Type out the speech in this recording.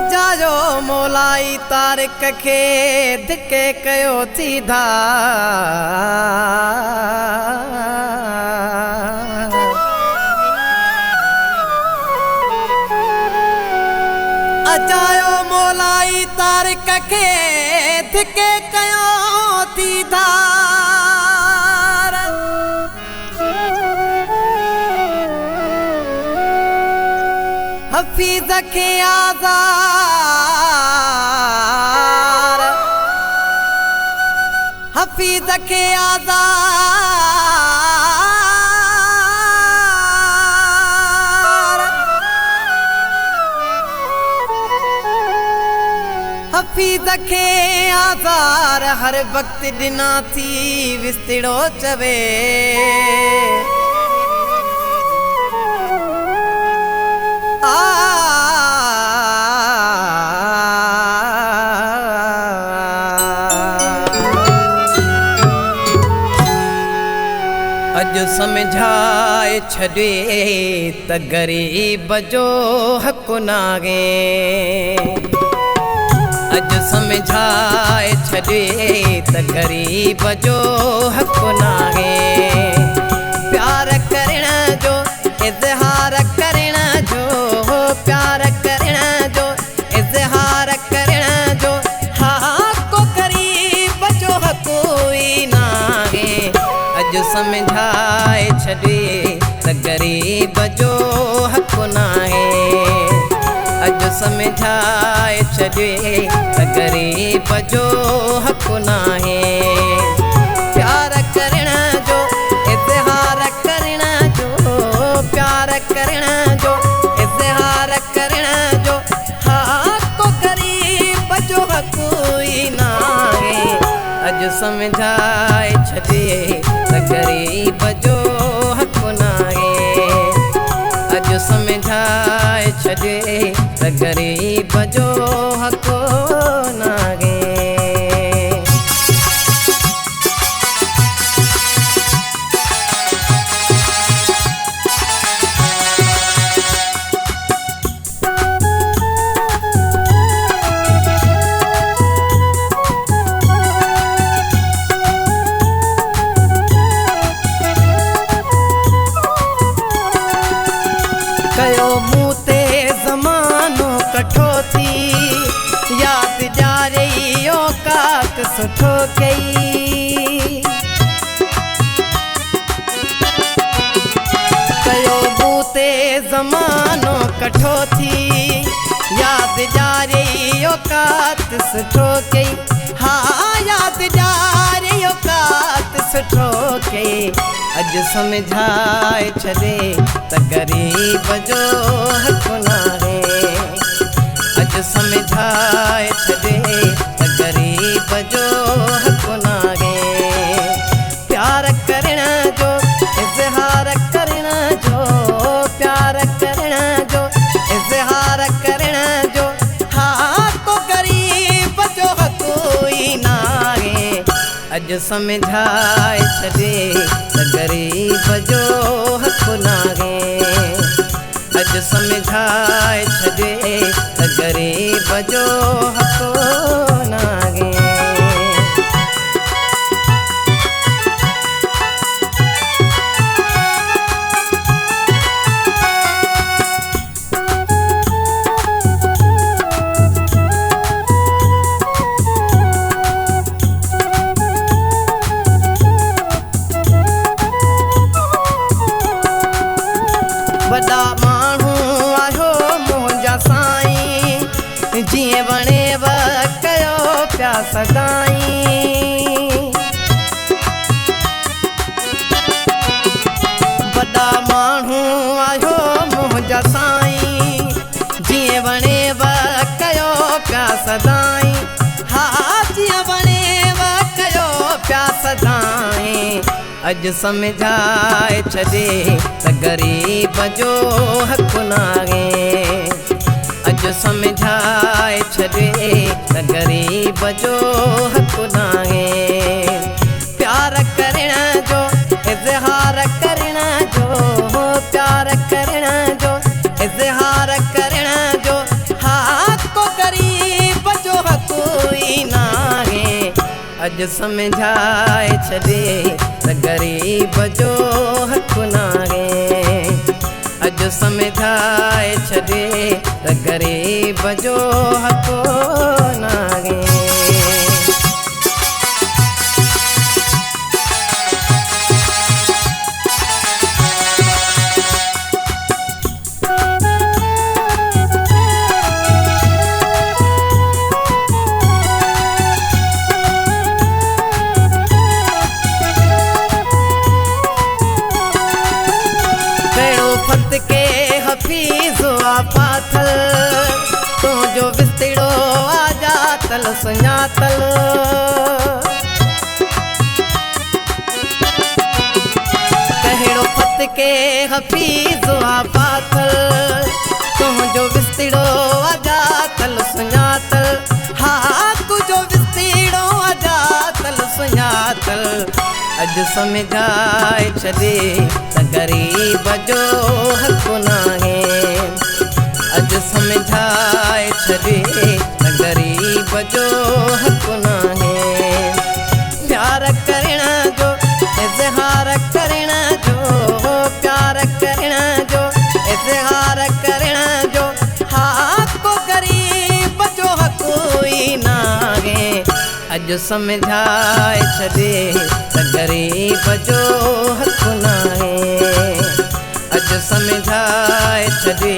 अजायो मोलाई तारिक खे धिके कयो सीधा अजायो मोलाई तारिक खे धिके कयो सीधा हफीज़ के आज़ार हफीज़ के आज़ार हफीज़ के आज़ार हर वक्त दिना थी विस्तड़ो चवे अज समझाए छॾे त गरीब जो हक़ नागे अज समझाए छॾे त गरीब जो हक़ नागे प्यार करण जो इज़हार करण जो प्यार करण जो इज़हार करण जो को गरीब जो हक़ कोई नागे अज समझाए छॾे त गरीब जो हक़ नाहे अज समझाए छॾे त गरीब जो हक़ नाहे प्यार करण जो इज़हार करण जो प्यार करण जो इज़हार करण जो को गरीब जो हक़ कोई नाहे अज समझाए छॾे त गरीब जो हक़ नाहे अज समझाए छॾे त गरीब जो हक़ नाहे कयो मूं ते ज़मानो कठो थी याद ॾियारे इहो काक सुठो कई कयो मूं ते ज़मानो कठो थी याद ॾियारे इहो काक सुठो कई हा याद ॾियारे इहो काक सुठो कई अज समझाए छॾे त गरीब जो हक़ नाहे अज समझाए छॾे त गरीब जो हक़ नाहे प्यार करण जो इज़हार करण जो प्यार करण जो इज़हार करण जो को गरीब जो हक़ कोई नाहे अज समझाए छॾे त गरीब जो हक़ नाहे अज समझाए छॾे त गरीब जो हक़ नाहे वॾा माण्हू आयो मुंहिंजा साईं जीअं वणेव कयो पिया सदाईं वॾा माण्हू आयो मुंहिंजा साईं जीअं वणेव कयो पिया सदाईं हा जीअं वणेव कयो पिया सदाईं अज समझाए छॾे त गरीब जो हक़ नाहे अज समझाए छॾे त गरीब जो हक़ नाहे प्यार करण जो इज़हार करण जो प्यार करण जो इज़हार करण जो को अॼु सम्झाए छॾे त ग़रीब जो हक़ नाहे। अॼु सम्झाए छॾे त ग़रीब जो हक़ नाहे। के हफीज़ पाथल तुंहिंजो विसड़ो आजातल सुञातल। कहिड़ो फत के हफीज़ पाथल तुंहिंजो विसड़ो आजातल सुञातल। हा तुंहिंजो विसड़ो आजातल सुञातल। अॼु सम्झाए छॾे त ग़रीब जो हक़ नाहे। अॼु सम्झाए छॾे त ग़रीब जो हक़ नाहे। प्यार करण जो इज़हार करण जो प्यार करण जो इज़हार करण जो हा को ग़रीब जो हक़ ई नाहे। अॼु सम्झाए छॾे त ग़रीब जो हक़ नाहे। अॼु सम्झाए छॾे